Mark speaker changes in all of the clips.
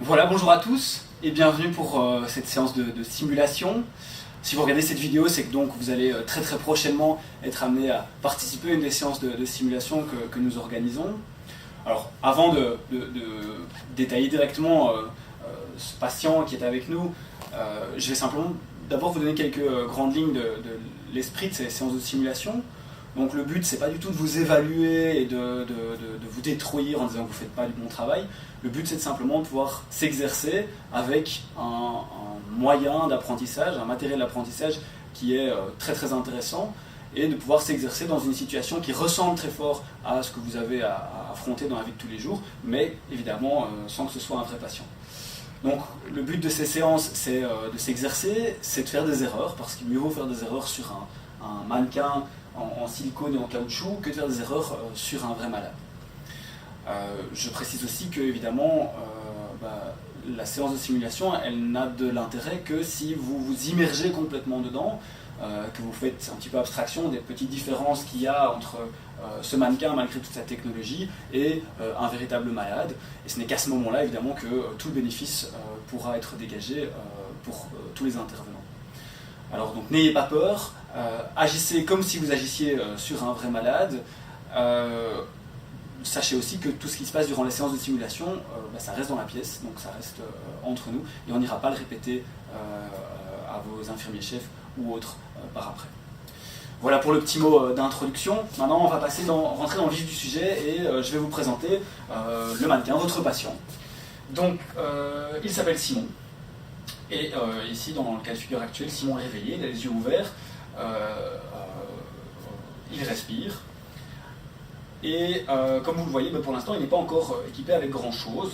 Speaker 1: Voilà, bonjour à tous et bienvenue pour cette séance de simulation. Si vous regardez cette vidéo, c'est que donc vous allez très prochainement être amené à participer à une des séances de simulation que nous organisons. Alors, avant de détailler directement ce patient qui est avec nous, je vais simplement d'abord vous donner quelques grandes lignes de l'esprit de ces séances de simulation. Donc le but, c'est pas du tout de vous évaluer et de vous détruire en disant que vous ne faites pas du bon travail. Le but, c'est simplement de pouvoir s'exercer avec un moyen d'apprentissage, un matériel d'apprentissage qui est très intéressant, et de pouvoir s'exercer dans une situation qui ressemble très fort à ce que vous avez à affronter dans la vie de tous les jours, mais évidemment sans que ce soit un vrai patient. Donc le but de ces séances, c'est de s'exercer, c'est de faire des erreurs, parce qu'il mieux vaut faire des erreurs sur un mannequin en silicone et en caoutchouc que de faire des erreurs sur un vrai malade. Je précise aussi que évidemment la séance de simulation, elle n'a de l'intérêt que si vous vous immergez complètement dedans, que vous faites un petit peu abstraction des petites différences qu'il y a entre ce mannequin malgré toute sa technologie et un véritable malade. Et ce n'est qu'à ce moment-là évidemment que tout le bénéfice pourra être dégagé pour tous les intervenants. Alors donc n'ayez pas peur, agissez comme si vous agissiez sur un vrai malade. Sachez aussi que tout ce qui se passe durant les séances de simulation, ça reste dans la pièce, donc ça reste entre nous, et on n'ira pas le répéter à vos infirmiers chefs ou autres par après. Voilà pour le petit mot d'introduction. Maintenant on va rentrer dans le vif du sujet et je vais vous présenter le mannequin, votre patient. Donc il s'appelle Simon. Et ici, dans le cas de figure actuel, Simon est réveillé, il a les yeux ouverts, il respire. Et comme vous le voyez, pour l'instant, il n'est pas encore équipé avec grand-chose.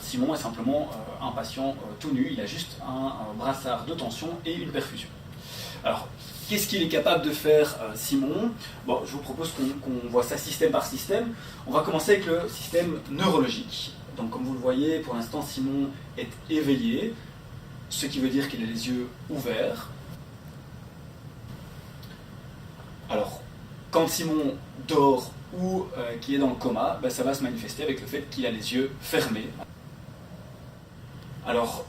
Speaker 1: Simon est simplement un patient tout nu, il a juste un brassard de tension et une perfusion. Alors, qu'est-ce qu'il est capable de faire, Simon ? Bon, je vous propose qu'on voit ça système par système. On va commencer avec le système neurologique. Donc, comme vous le voyez, pour l'instant, Simon est éveillé, ce qui veut dire qu'il a les yeux ouverts. Alors, quand Simon dort ou qu'il est dans le coma, ça va se manifester avec le fait qu'il a les yeux fermés. Alors,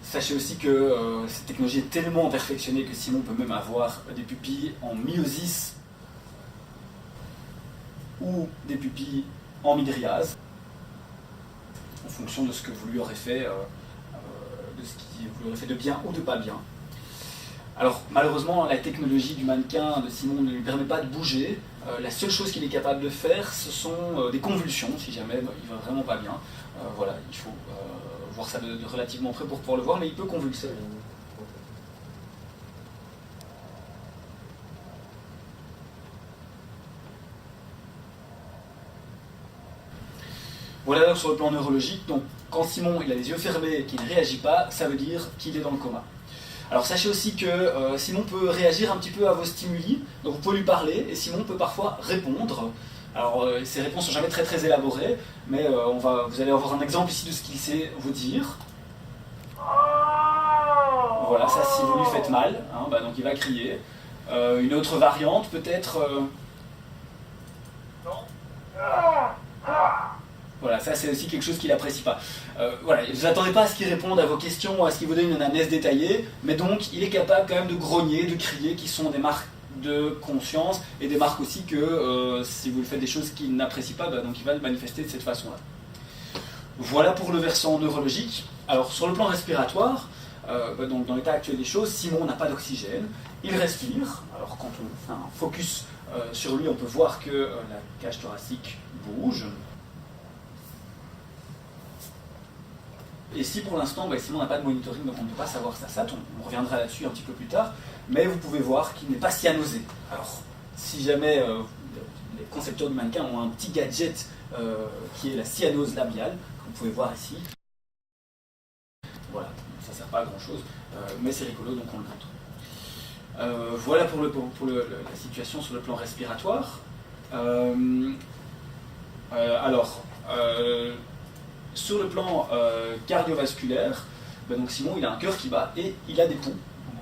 Speaker 1: sachez aussi que cette technologie est tellement perfectionnée que Simon peut même avoir des pupilles en myosis ou des pupilles en mydriase, en fonction de ce que vous lui aurez fait, de bien ou de pas bien. Alors malheureusement, la technologie du mannequin de Simon ne lui permet pas de bouger. La seule chose qu'il est capable de faire, ce sont des convulsions, si jamais il va vraiment pas bien. Voilà, il faut voir ça de relativement près pour pouvoir le voir, mais il peut convulser. Voilà donc sur le plan neurologique, donc quand Simon il a les yeux fermés et qu'il ne réagit pas, ça veut dire qu'il est dans le coma. Alors sachez aussi que Simon peut réagir un petit peu à vos stimuli, donc vous pouvez lui parler et Simon peut parfois répondre. Alors ces réponses sont jamais très élaborées, mais vous allez avoir un exemple ici de ce qu'il sait vous dire. Voilà, ça si vous lui faites mal, donc il va crier. Une autre variante peut-être... Voilà, ça c'est aussi quelque chose qu'il n'apprécie pas. Voilà, vous n'attendez pas à ce qu'il réponde à vos questions ou à ce qu'il vous donne une anamnèse détaillée, mais donc il est capable quand même de grogner, de crier, qui sont des marques de conscience et des marques aussi que si vous lui faites des choses qu'il n'apprécie pas, donc il va le manifester de cette façon-là. Voilà pour le versant neurologique. Alors sur le plan respiratoire, donc dans l'état actuel des choses, Simon n'a pas d'oxygène, il respire. Alors quand on fait un focus sur lui, on peut voir que la cage thoracique bouge. Et si pour l'instant, Simon n'a pas de monitoring, donc on ne peut pas savoir ça, on reviendra là-dessus un petit peu plus tard, mais vous pouvez voir qu'il n'est pas cyanosé. Alors, si jamais les concepteurs de mannequins ont un petit gadget qui est la cyanose labiale, que vous pouvez voir ici, voilà, ça ne sert pas à grand-chose, mais c'est rigolo, donc on le montre. Voilà pour la situation sur le plan respiratoire. Sur le plan cardiovasculaire, donc Simon il a un cœur qui bat et il a des poux.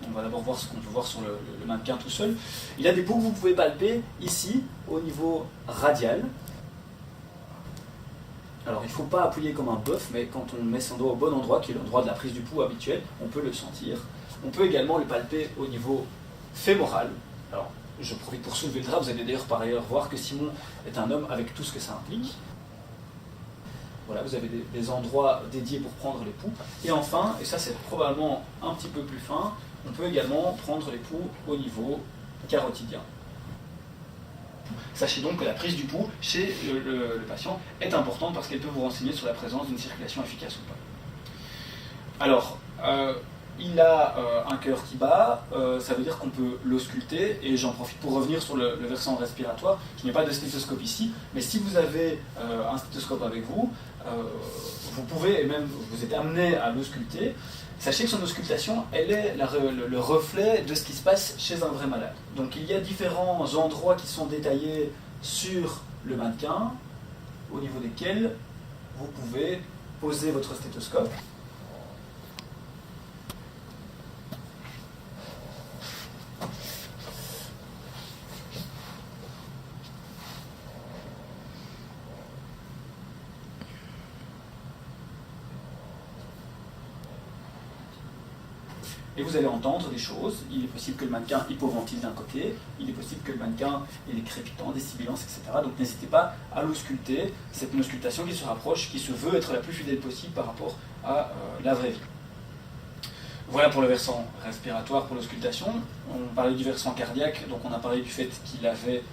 Speaker 1: On va d'abord voir ce qu'on peut voir sur le mannequin tout seul. Il a des poux que vous pouvez palper ici au niveau radial. Alors il ne faut pas appuyer comme un bœuf, mais quand on met son doigt au bon endroit, qui est l'endroit de la prise du pouls habituel, on peut le sentir. On peut également le palper au niveau fémoral. Alors je profite pour soulever le drap, vous allez d'ailleurs par ailleurs voir que Simon est un homme avec tout ce que ça implique. Voilà, vous avez des endroits dédiés pour prendre les poux. Et enfin, et ça c'est probablement un petit peu plus fin, on peut également prendre les poux au niveau carotidien. Sachez donc que la prise du pouls chez le patient est importante parce qu'elle peut vous renseigner sur la présence d'une circulation efficace ou pas. Alors, il a un cœur qui bat, ça veut dire qu'on peut l'ausculter, et j'en profite pour revenir sur le versant respiratoire. Je n'ai pas de stéthoscope ici, mais si vous avez un stéthoscope avec vous, vous pouvez, et même vous êtes amené à l'ausculter. Sachez que son auscultation, elle est le reflet de ce qui se passe chez un vrai malade. Donc il y a différents endroits qui sont détaillés sur le mannequin, au niveau desquels vous pouvez poser votre stéthoscope. Et vous allez entendre des choses. Il est possible que le mannequin hypoventile d'un côté, il est possible que le mannequin ait des crépitants, des sibilances, etc. Donc n'hésitez pas à l'ausculter. C'est une auscultation qui se rapproche, qui se veut être la plus fidèle possible par rapport à la vraie vie. Voilà pour le versant respiratoire, pour l'auscultation. On parlait du versant cardiaque, donc on a parlé du fait qu'il avait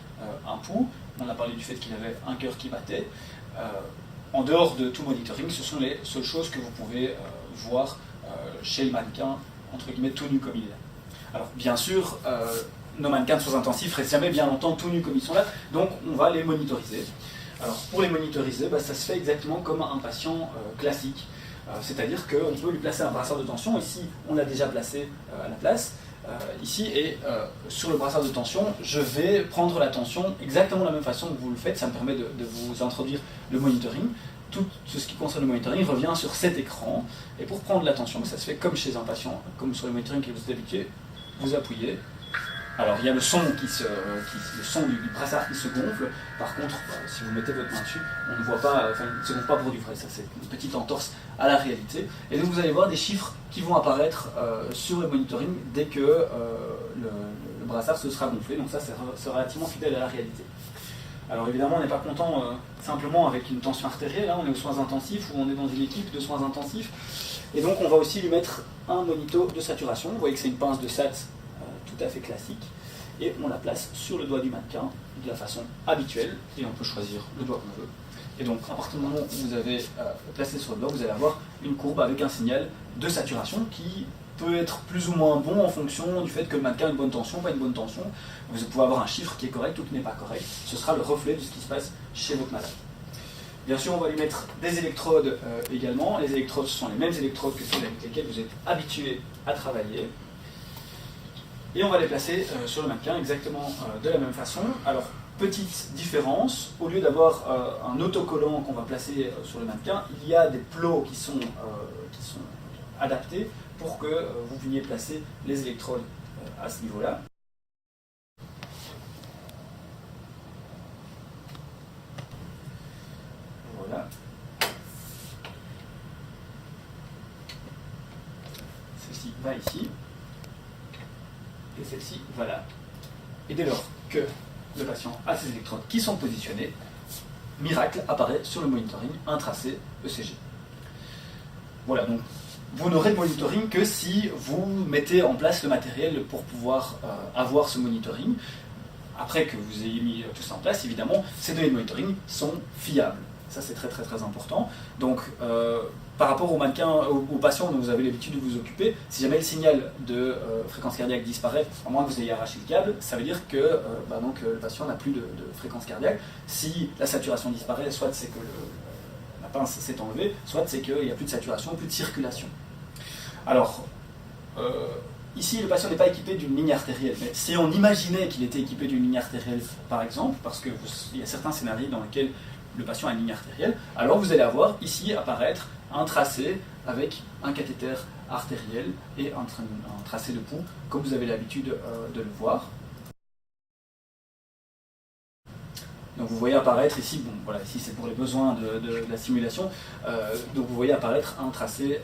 Speaker 1: un pouls, on a parlé du fait qu'il avait un cœur qui battait. En dehors de tout monitoring, ce sont les seules choses que vous pouvez voir chez le mannequin, entre guillemets, tout nu comme il est. Alors, bien sûr, nos mannequins de soins intensifs restent jamais bien longtemps tout nus comme ils sont là, donc on va les monitoriser. Alors, pour les monitoriser, ça se fait exactement comme un patient classique, c'est-à-dire qu'on peut lui placer un brassard de tension. Ici, on l'a déjà placé à la place, ici, et sur le brassard de tension, je vais prendre la tension exactement de la même façon que vous le faites. Ça me permet de vous introduire le monitoring. Tout ce qui concerne le monitoring revient sur cet écran, et pour prendre l'attention, ça se fait comme chez un patient, comme sur le monitoring que vous êtes habitué, vous appuyez. Alors il y a le son, le son du brassard qui se gonfle. Par contre, si vous mettez votre main dessus, on ne voit pas, il ne se gonfle pas pour du vrai, ça c'est une petite entorse à la réalité. Et donc vous allez voir des chiffres qui vont apparaître sur le monitoring dès que le brassard se sera gonflé, donc ça c'est relativement fidèle à la réalité. Alors évidemment, on n'est pas content simplement avec une tension artérielle, hein, on est aux soins intensifs ou on est dans une équipe de soins intensifs. Et donc on va aussi lui mettre un monito de saturation. Vous voyez que c'est une pince de SAT tout à fait classique. Et on la place sur le doigt du mannequin de la façon habituelle. Et on peut choisir le doigt qu'on veut. Et donc à partir du moment où vous avez placé sur le doigt, vous allez avoir une courbe avec un signal de saturation qui peut être plus ou moins bon en fonction du fait que le mannequin a une bonne tension, pas une bonne tension. Vous pouvez avoir un chiffre qui est correct ou qui n'est pas correct. Ce sera le reflet de ce qui se passe chez votre malade. Bien sûr, on va lui mettre des électrodes également. Les électrodes, ce sont les mêmes électrodes que celles avec lesquelles vous êtes habitué à travailler. Et on va les placer sur le mannequin exactement de la même façon. Alors, petite différence, au lieu d'avoir un autocollant qu'on va placer sur le mannequin, il y a des plots qui sont adaptés pour que vous veniez placer les électrodes à ce niveau-là. Voilà. Celle-ci va ici. Et celle-ci va là. Et dès lors que le patient a ses électrodes qui sont positionnées, miracle, apparaît sur le monitoring un tracé ECG. Voilà, donc vous n'aurez de monitoring que si vous mettez en place le matériel pour pouvoir avoir ce monitoring. Après que vous ayez mis tout ça en place, évidemment, ces données de monitoring sont fiables. Ça, c'est très très très important. Donc, par rapport aux mannequins, aux patients dont vous avez l'habitude de vous occuper, si jamais le signal de fréquence cardiaque disparaît, à moins que vous ayez arraché le câble, ça veut dire que donc, le patient n'a plus de fréquence cardiaque. Si la saturation disparaît, soit c'est que la pince s'est enlevée, soit c'est qu'il n'y a plus de saturation, plus de circulation. Alors, ici, le patient n'est pas équipé d'une ligne artérielle, mais si on imaginait qu'il était équipé d'une ligne artérielle, par exemple, parce qu'il y a certains scénarios dans lesquels le patient a une ligne artérielle, alors vous allez avoir ici apparaître un tracé avec un cathéter artériel et un tracé de pouls, comme vous avez l'habitude de le voir. Donc Donc vous voyez apparaître ici, bon voilà, ici c'est pour les besoins de la simulation, donc vous voyez apparaître un tracé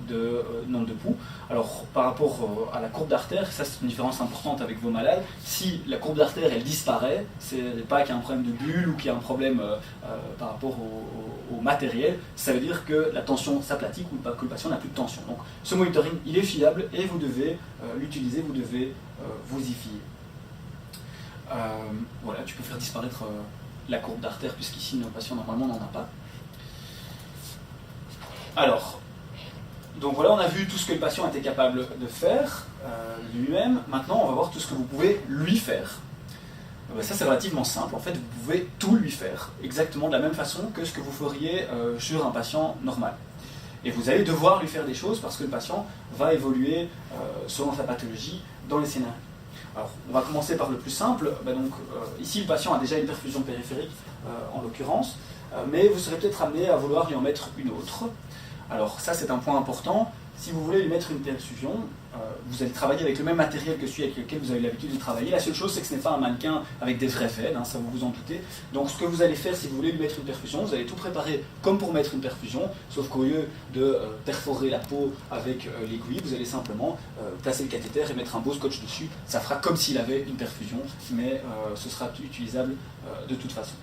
Speaker 1: de nombre de pouls. Alors par rapport à la courbe d'artère, ça c'est une différence importante avec vos malades. Si la courbe d'artère elle disparaît, c'est pas qu'il y a un problème de bulle ou qu'il y a un problème par rapport au matériel, ça veut dire que la tension s'aplatit ou que le patient n'a plus de tension. Donc ce monitoring il est fiable et vous devez l'utiliser, vous devez vous y fier. Voilà, tu peux faire disparaître la courbe d'artère, puisqu'ici nos patients normalement n'en a pas. Alors, donc voilà, on a vu tout ce que le patient était capable de faire lui-même. Maintenant, on va voir tout ce que vous pouvez lui faire. Ça, c'est relativement simple. En fait, vous pouvez tout lui faire, exactement de la même façon que ce que vous feriez sur un patient normal. Et vous allez devoir lui faire des choses parce que le patient va évoluer selon sa pathologie dans les scénarios. Alors, on va commencer par le plus simple. Ici, le patient a déjà une perfusion périphérique, en l'occurrence, mais vous serez peut-être amené à vouloir lui en mettre une autre. Alors, ça, c'est un point important. Si vous voulez lui mettre une perfusion, vous allez travailler avec le même matériel que celui avec lequel vous avez l'habitude de travailler. La seule chose, c'est que ce n'est pas un mannequin avec des vraies veines, ça vous vous en doutez. Donc ce que vous allez faire si vous voulez lui mettre une perfusion, vous allez tout préparer comme pour mettre une perfusion, sauf qu'au lieu de perforer la peau avec l'aiguille, vous allez simplement placer le cathéter et mettre un beau scotch dessus. Ça fera comme s'il avait une perfusion, mais ce sera utilisable de toute façon.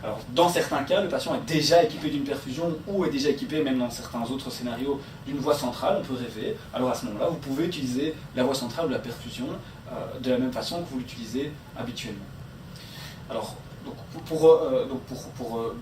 Speaker 1: Alors, dans certains cas, le patient est déjà équipé d'une perfusion ou est déjà équipé, même dans certains autres scénarios, d'une voie centrale, on peut rêver. Alors à ce moment-là, vous pouvez utiliser la voie centrale ou la perfusion de la même façon que vous l'utilisez habituellement. Alors, pour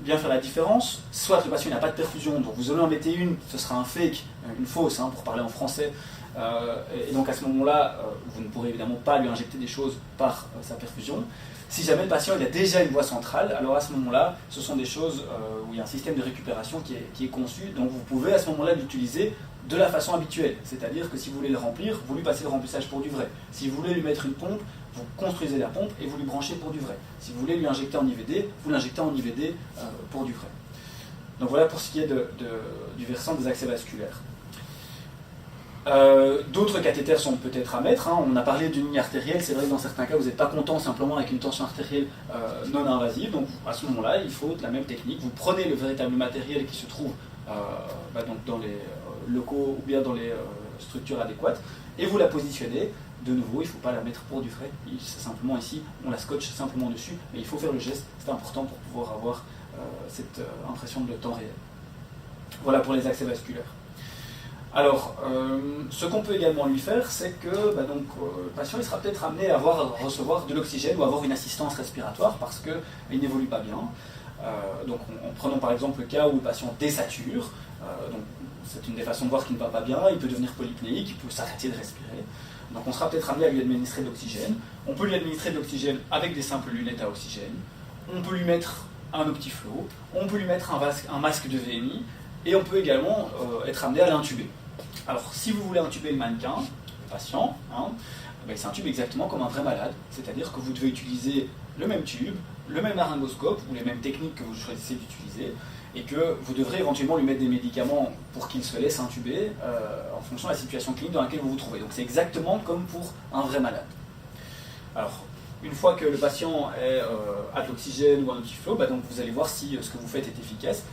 Speaker 1: bien faire la différence, soit le patient n'a pas de perfusion, donc vous allez en mettre une, ce sera un fake, une fausse, pour parler en français, et donc à ce moment-là, vous ne pourrez évidemment pas lui injecter des choses par sa perfusion. Si jamais le patient il a déjà une voie centrale, alors à ce moment-là, ce sont des choses où il y a un système de récupération qui est conçu, donc vous pouvez à ce moment-là l'utiliser de la façon habituelle. C'est-à-dire que si vous voulez le remplir, vous lui passez le remplissage pour du vrai. Si vous voulez lui mettre une pompe, vous construisez la pompe et vous lui branchez pour du vrai. Si vous voulez lui injecter en IVD, vous l'injectez en IVD pour du vrai. Donc voilà pour ce qui est du versant des accès vasculaires. D'autres cathéters sont peut-être à mettre. On a parlé d'une ligne artérielle. C'est vrai que dans certains cas, vous n'êtes pas content simplement avec une tension artérielle non invasive. Donc à ce moment-là, il faut la même technique. Vous prenez le véritable matériel qui se trouve donc dans les locaux ou bien dans les structures adéquates et vous la positionnez. De nouveau, il ne faut pas la mettre pour du frais. C'est simplement ici, on la scotche simplement dessus. Mais il faut faire le geste. C'est important pour pouvoir avoir cette impression de temps réel. Voilà pour les accès vasculaires. Alors, ce qu'on peut également lui faire, c'est que le patient il sera peut-être amené à recevoir de l'oxygène ou avoir une assistance respiratoire parce qu'il n'évolue pas bien. Donc, prenons par exemple le cas où le patient désature. Donc, c'est une des façons de voir qu'il ne va pas bien. Il peut devenir polypnéique, il peut s'arrêter de respirer. Donc, on sera peut-être amené à lui administrer de l'oxygène. On peut lui administrer de l'oxygène avec des simples lunettes à oxygène. On peut lui mettre un optiflow. On peut lui mettre un masque de VMI. Et on peut également être amené à l'intuber. Alors, si vous voulez intuber le mannequin, le patient, il s'intube exactement comme un vrai malade, c'est-à-dire que vous devez utiliser le même tube, le même laryngoscope ou les mêmes techniques que vous choisissez d'utiliser, et que vous devrez éventuellement lui mettre des médicaments pour qu'il se laisse intuber en fonction de la situation clinique dans laquelle vous vous trouvez. Donc c'est exactement comme pour un vrai malade. Alors, une fois que le patient a de l'oxygène ou un optiflow, donc vous allez voir si ce que vous faites est efficace.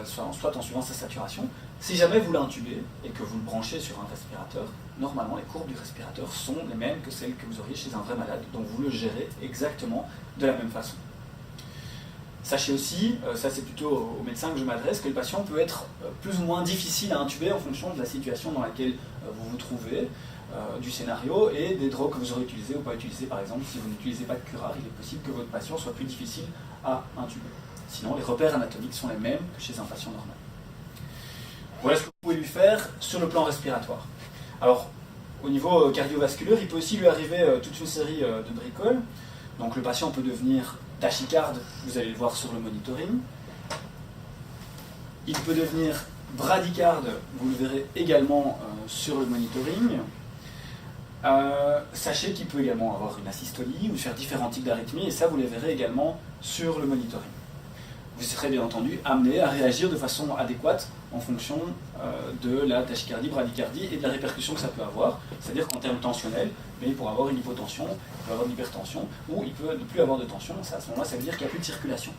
Speaker 1: Soit en suivant sa saturation. Si jamais vous l'intubez et que vous le branchez sur un respirateur, normalement les courbes du respirateur sont les mêmes que celles que vous auriez chez un vrai malade, donc vous le gérez exactement de la même façon. Sachez aussi, ça c'est plutôt aux médecins que je m'adresse, que le patient peut être plus ou moins difficile à intuber en fonction de la situation dans laquelle vous vous trouvez, du scénario et des drogues que vous aurez utilisées ou pas utilisées. Par exemple, si vous n'utilisez pas de curare, il est possible que votre patient soit plus difficile à intuber. Sinon, les repères anatomiques sont les mêmes que chez un patient normal. Voilà ce que vous pouvez lui faire sur le plan respiratoire. Alors, au niveau cardiovasculaire, il peut aussi lui arriver toute une série de bricoles. Donc le patient peut devenir tachycarde, vous allez le voir sur le monitoring. Il peut devenir bradycarde, vous le verrez également sur le monitoring. Sachez qu'il peut également avoir une asystolie ou faire différents types d'arythmies, et ça vous les verrez également sur le monitoring. vous serez bien entendu amené à réagir de façon adéquate en fonction de la tachycardie, bradycardie et de la répercussion que ça peut avoir. C'est-à-dire qu'en termes tensionnels, il pourra avoir une hypotension, il peut avoir de l'hypertension, ou il peut ne plus avoir de tension. À ce moment-là, ça veut dire qu'il n'y a plus de circulation.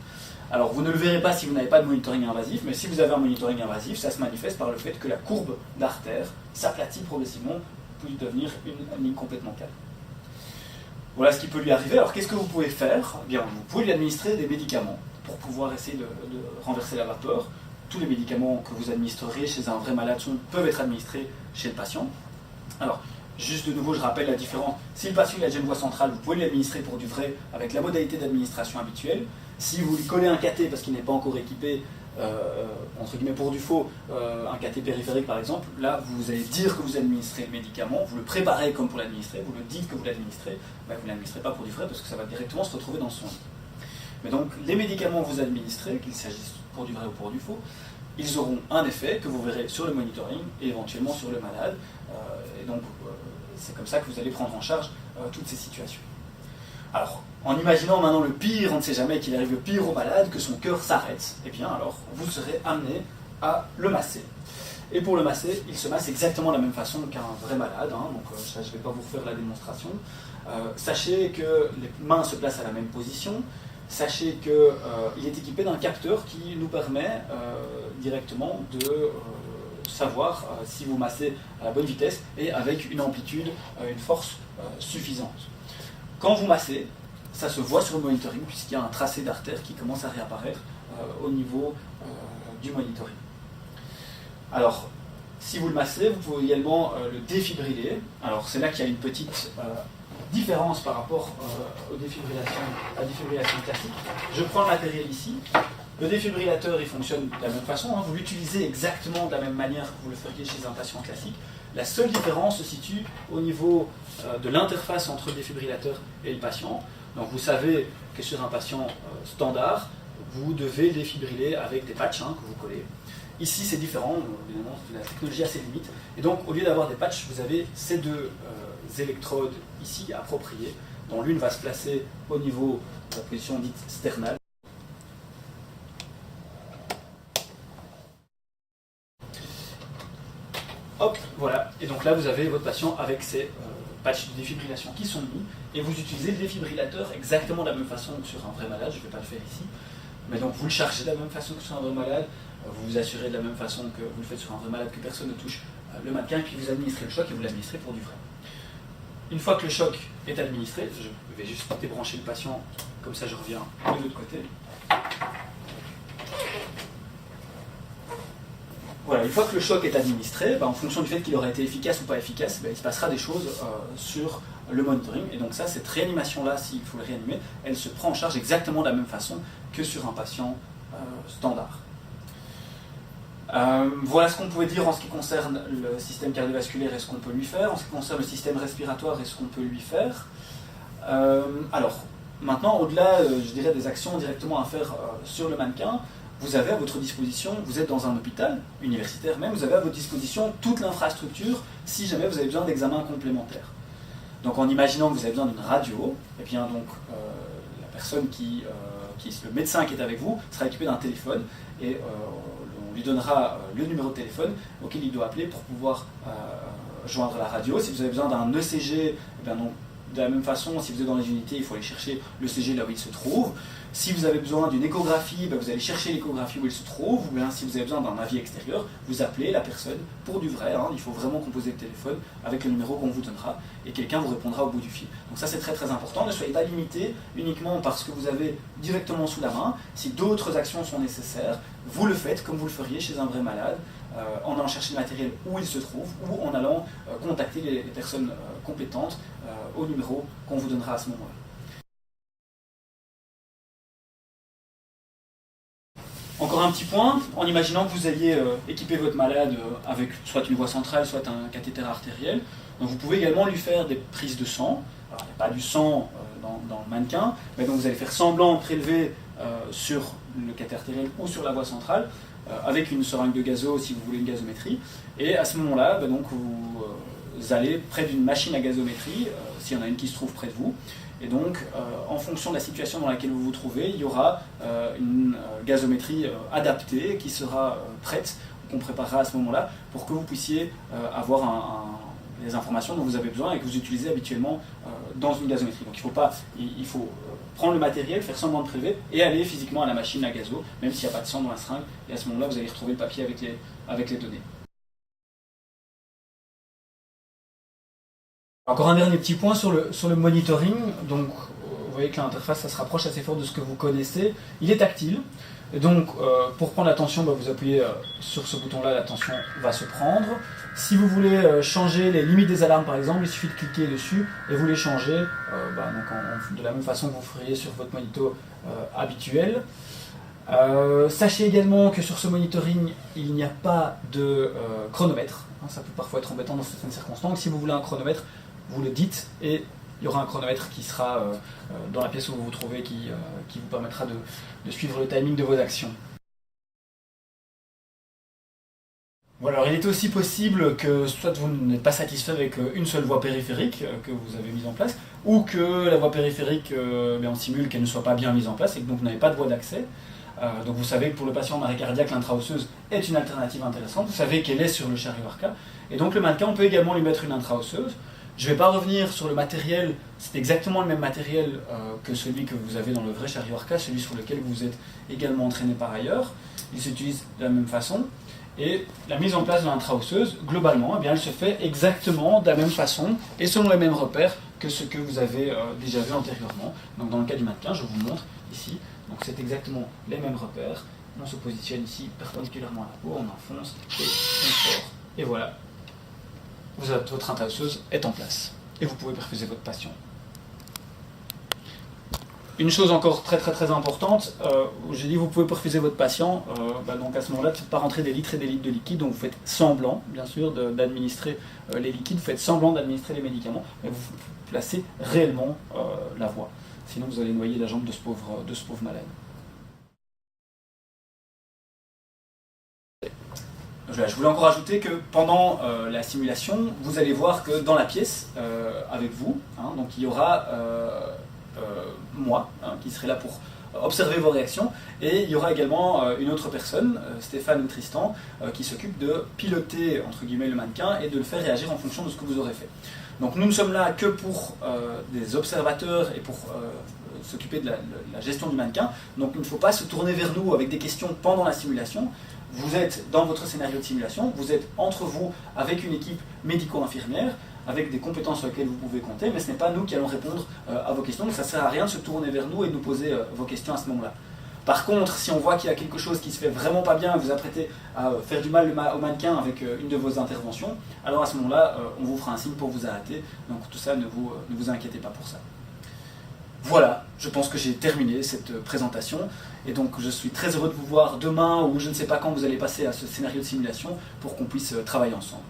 Speaker 1: Alors, vous ne le verrez pas si vous n'avez pas de monitoring invasif, mais si vous avez un monitoring invasif, ça se manifeste par le fait que la courbe d'artère s'aplatit progressivement pour devenir une ligne complètement calme. Voilà ce qui peut lui arriver. Alors, qu'est-ce que vous pouvez faire? Eh bien, vous pouvez lui administrer des médicaments pour pouvoir essayer de renverser la vapeur. Tous les médicaments que vous administrerez chez un vrai malade peuvent être administrés chez le patient. Alors, juste de nouveau, je rappelle la différence. Si le patient a déjà une voie centrale, vous pouvez l'administrer pour du vrai avec la modalité d'administration habituelle. Si vous lui collez un cathé parce qu'il n'est pas encore équipé, entre guillemets pour du faux, un cathé périphérique par exemple, là vous allez dire que vous administrez le médicament, vous le préparez comme pour l'administrer, vous le dites que vous l'administrez, vous ne l'administrez pas pour du vrai parce que ça va directement se retrouver dans son lit. Mais donc les médicaments que vous administrez, qu'il s'agisse pour du vrai ou pour du faux, ils auront un effet que vous verrez sur le monitoring et éventuellement sur le malade. Et donc c'est comme ça que vous allez prendre en charge toutes ces situations. Alors, en imaginant maintenant le pire, on ne sait jamais qu'il arrive le pire au malade, que son cœur s'arrête, eh bien alors vous serez amené à le masser. Et pour le masser, il se masse exactement de la même façon qu'un vrai malade, donc je ne vais pas vous refaire la démonstration. Sachez que les mains se placent à la même position, sachez qu'il est équipé d'un capteur qui nous permet directement de savoir si vous massez à la bonne vitesse et avec une amplitude, une force suffisante. Quand vous massez, ça se voit sur le monitoring puisqu'il y a un tracé d'artère qui commence à réapparaître au niveau du monitoring. Alors, si vous le massez, vous pouvez également le défibriller. Alors, c'est là qu'il y a une petite différence par rapport à la défibrillation classique. Je prends le matériel ici. Le défibrillateur, il fonctionne de la même façon. Vous l'utilisez exactement de la même manière que vous le feriez chez un patient classique. La seule différence se situe au niveau de l'interface entre le défibrillateur et le patient. Donc vous savez que sur un patient standard, vous devez défibriller avec des patchs que vous collez. Ici c'est différent, évidemment la technologie a ses limites. Et donc au lieu d'avoir des patchs, vous avez ces deux électrodes ici appropriées, dont l'une va se placer au niveau de la position dite sternale. Hop, voilà. Et donc là, vous avez votre patient avec ses patchs de défibrillation qui sont mis, et vous utilisez le défibrillateur exactement de la même façon que sur un vrai malade. Je ne vais pas le faire ici, mais donc vous le chargez de la même façon que sur un vrai malade, vous vous assurez de la même façon que vous le faites sur un vrai malade que personne ne touche le mannequin, et puis vous administrez le choc et vous l'administrez pour du vrai. Une fois que le choc est administré, je vais juste débrancher le patient, comme ça je reviens de l'autre côté. Voilà, une fois que le choc est administré, en fonction du fait qu'il aurait été efficace ou pas efficace, il se passera des choses sur le monitoring. Et donc ça, cette réanimation-là, s'il faut le réanimer, elle se prend en charge exactement de la même façon que sur un patient standard. Voilà ce qu'on pouvait dire en ce qui concerne le système cardiovasculaire et ce qu'on peut lui faire. En ce qui concerne le système respiratoire et ce qu'on peut lui faire. Alors, maintenant, au-delà, je dirais, des actions directement à faire sur le mannequin, vous avez à votre disposition, vous êtes dans un hôpital universitaire même, vous avez à votre disposition toute l'infrastructure si jamais vous avez besoin d'examens complémentaires. Donc en imaginant que vous avez besoin d'une radio, et bien donc la personne le médecin qui est avec vous sera équipé d'un téléphone et on lui donnera le numéro de téléphone auquel il doit appeler pour pouvoir joindre la radio. Si vous avez besoin d'un ECG, et bien donc de la même façon, si vous êtes dans les unités, il faut aller chercher l'ECG là où il se trouve. Si vous avez besoin d'une échographie, vous allez chercher l'échographie où elle se trouve. Ou bien si vous avez besoin d'un avis extérieur, vous appelez la personne pour du vrai. Il faut vraiment composer le téléphone avec le numéro qu'on vous donnera et quelqu'un vous répondra au bout du fil. Donc ça c'est très très important. Ne soyez pas limité uniquement parce que vous avez directement sous la main. Si d'autres actions sont nécessaires, vous le faites comme vous le feriez chez un vrai malade, en allant chercher le matériel où il se trouve ou en allant contacter les personnes compétentes au numéro qu'on vous donnera à ce moment-là. Encore un petit point, en imaginant que vous ayez équipé votre malade avec soit une voie centrale, soit un cathéter artériel, donc vous pouvez également lui faire des prises de sang. Alors il n'y a pas du sang dans le mannequin, mais donc vous allez faire semblant de prélever sur le cathéter artériel ou sur la voie centrale, avec une seringue de gazo si vous voulez une gazométrie, et à ce moment-là, donc vous allez près d'une machine à gazométrie, s'il y en a une qui se trouve près de vous, et donc en fonction de la situation dans laquelle vous vous trouvez, il y aura une gazométrie adaptée qui sera prête, qu'on préparera à ce moment-là, pour que vous puissiez avoir les informations dont vous avez besoin et que vous utilisez habituellement dans une gazométrie. Donc il faut prendre le matériel, faire semblant de prélever et aller physiquement à la machine à gazo, même s'il n'y a pas de sang dans la seringue, et à ce moment-là vous allez retrouver le papier avec les données. Encore un dernier petit point sur le monitoring. Donc, vous voyez que l'interface ça se rapproche assez fort de ce que vous connaissez. Il est tactile. Et donc, pour prendre la tension, vous appuyez sur ce bouton-là, la tension va se prendre. Si vous voulez changer les limites des alarmes, par exemple, il suffit de cliquer dessus et vous les changez de la même façon que vous feriez sur votre monito habituel. Sachez également que sur ce monitoring, il n'y a pas de chronomètre. Ça peut parfois être embêtant dans certaines circonstances. Si vous voulez un chronomètre, vous le dites et il y aura un chronomètre qui sera dans la pièce où vous vous trouvez qui vous permettra de suivre le timing de vos actions. Voilà, alors il est aussi possible que soit vous n'êtes pas satisfait avec une seule voie périphérique que vous avez mise en place, ou que la voie périphérique, on simule qu'elle ne soit pas bien mise en place et que donc vous n'avez pas de voie d'accès. Donc vous savez que pour le patient en arrêt cardiaque, l'intra-osseuse est une alternative intéressante, vous savez qu'elle est sur le chariot Arca, et donc le mannequin, on peut également lui mettre une intra-osseuse. Je ne vais pas revenir sur le matériel, c'est exactement le même matériel que celui que vous avez dans le vrai chariot Arca, celui sur lequel vous êtes également entraîné par ailleurs. Il s'utilise de la même façon. Et la mise en place de l'intra-osseuse, globalement, elle se fait exactement de la même façon et selon les mêmes repères que ce que vous avez déjà vu antérieurement. Donc dans le cas du mannequin, je vous montre ici, donc c'est exactement les mêmes repères. On se positionne ici perpendiculairement à la peau, on enfonce et on sort. Et voilà, votre intra-osseuse est en place. Et vous pouvez perfuser votre patient. Une chose encore très importante, j'ai dit vous pouvez perfuser votre patient, donc à ce moment-là, ne faites pas rentrer des litres et des litres de liquide, donc vous faites semblant, bien sûr, d'administrer les liquides, vous faites semblant d'administrer les médicaments, mais vous placez réellement la voie. Sinon vous allez noyer la jambe de ce pauvre malade. Je voulais encore ajouter que pendant la simulation, vous allez voir que dans la pièce, avec vous, donc il y aura moi, qui serai là pour observer vos réactions, et il y aura également une autre personne, Stéphane ou Tristan, qui s'occupe de piloter entre guillemets le mannequin et de le faire réagir en fonction de ce que vous aurez fait. Donc nous ne sommes là que pour des observateurs et pour s'occuper de la gestion du mannequin, donc il ne faut pas se tourner vers nous avec des questions pendant la simulation. Vous êtes dans votre scénario de simulation, vous êtes entre vous avec une équipe médico-infirmière, avec des compétences sur lesquelles vous pouvez compter, mais ce n'est pas nous qui allons répondre à vos questions, donc ça ne sert à rien de se tourner vers nous et de nous poser vos questions à ce moment-là. Par contre, si on voit qu'il y a quelque chose qui se fait vraiment pas bien, vous apprêtez à faire du mal au mannequin avec une de vos interventions, alors à ce moment-là, on vous fera un signe pour vous arrêter, donc tout ça, ne vous inquiétez pas pour ça. Voilà, je pense que j'ai terminé cette présentation, et donc je suis très heureux de vous voir demain, ou je ne sais pas quand vous allez passer à ce scénario de simulation, pour qu'on puisse travailler ensemble.